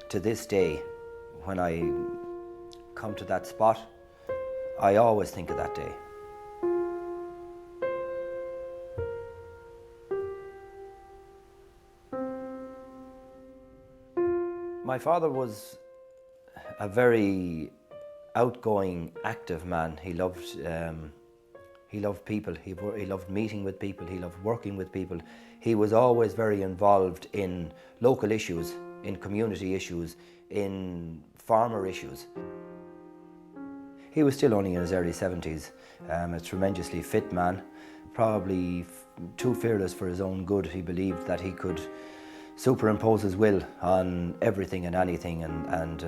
to this day, when I come to that spot, I always think of that day. My father was a very outgoing, active man. He loved people. He loved meeting with people. He loved working with people. He was always very involved in local issues, in community issues, in farmer issues. He was still only in his early 70s, a tremendously fit man, probably too fearless for his own good. He believed that he could superimpose his will on everything and anything, and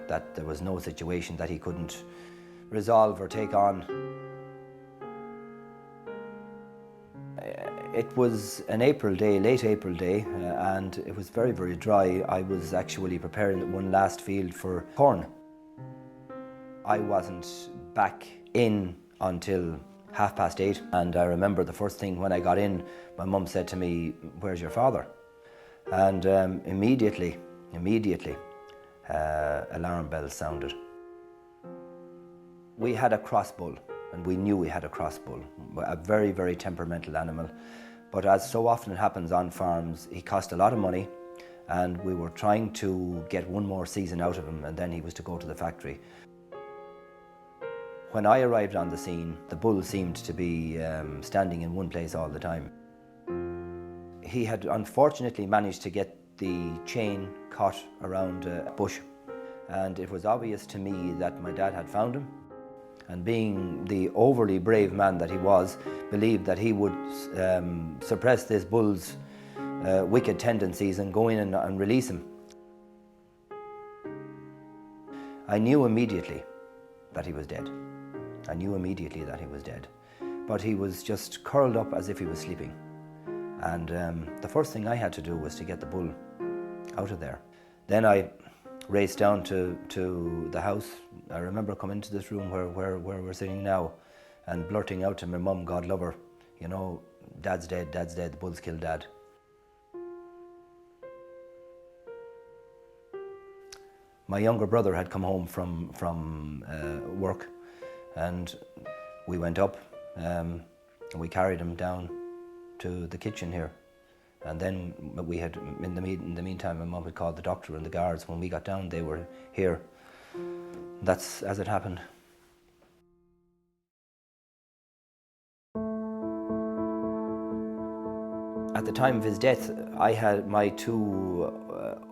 that there was no situation that he couldn't resolve or take on. It was an April day, late April day, and it was very, very dry. I was actually preparing one last field for corn. I wasn't back in until 8:30, and I remember the first thing when I got in, my mum said to me, "Where's your father?" And immediately, alarm bells sounded. We had a cross bull, and we knew we had a cross bull, a very, very temperamental animal. But as so often happens on farms, he cost a lot of money, and we were trying to get one more season out of him, and then he was to go to the factory. When I arrived on the scene, the bull seemed to be standing in one place all the time. He had unfortunately managed to get the chain caught around a bush, and it was obvious to me that my dad had found him, and being the overly brave man that he was, believed that he would suppress this bull's wicked tendencies and go in and release him. I knew immediately that he was dead. I knew immediately that he was dead, but he was just curled up as if he was sleeping. And the first thing I had to do was to get the bull out of there. Then I raced down to the house. I remember coming into this room where we're sitting now and blurting out to my mum, God love her, you know, Dad's dead, the bull's killed Dad. My younger brother had come home from work, and we went up and we carried him down to the kitchen here, and then we had, in the meantime, my mum had called the doctor and the guards. When we got down, they were here. That's as it happened. At the time of his death, I had my two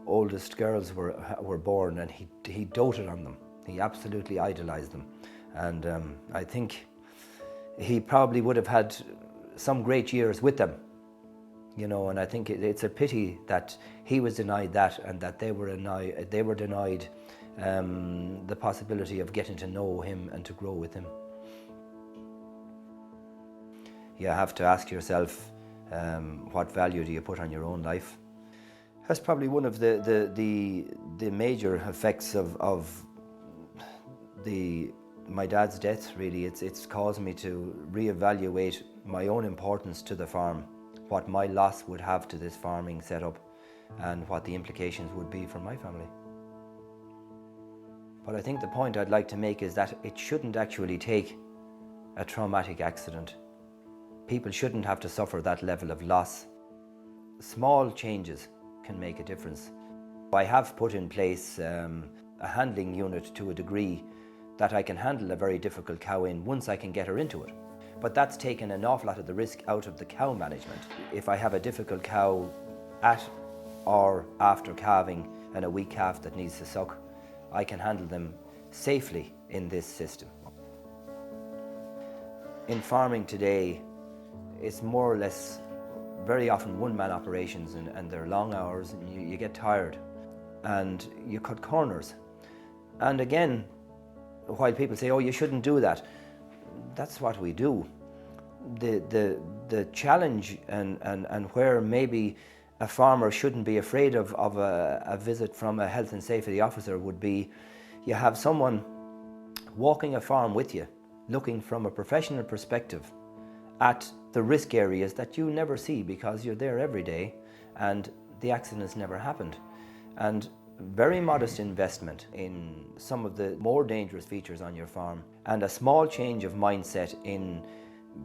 oldest girls were born, and he doted on them. He absolutely idolized them, and I think he probably would have had some great years with them, you know, and I think it's a pity that he was denied that, and that they were denied the possibility of getting to know him and to grow with him. You have to ask yourself, what value do you put on your own life? That's probably one of the major effects of my dad's death, really. It's caused me to reevaluate my own importance to the farm, what my loss would have to this farming setup, and what the implications would be for my family. But I think the point I'd like to make is that it shouldn't actually take a traumatic accident. People shouldn't have to suffer that level of loss. Small changes can make a difference. I have put in place a handling unit to a degree that I can handle a very difficult cow in once I can get her into it. But that's taken an awful lot of the risk out of the cow management. If I have a difficult cow at or after calving and a weak calf that needs to suck, I can handle them safely in this system. In farming today, it's more or less very often one-man operations, and they're long hours, and you get tired and you cut corners. And again, while people say, oh, you shouldn't do that, that's what we do. The challenge and where maybe a farmer shouldn't be afraid of a visit from a health and safety officer would be, you have someone walking a farm with you, looking from a professional perspective at the risk areas that you never see because you're there every day and the accidents never happened. And very modest investment in some of the more dangerous features on your farm, and a small change of mindset in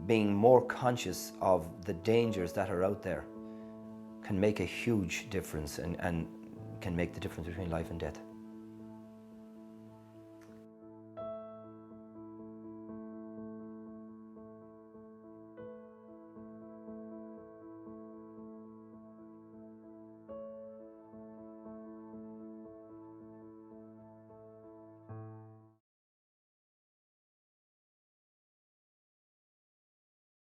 being more conscious of the dangers that are out there can make a huge difference and can make the difference between life and death.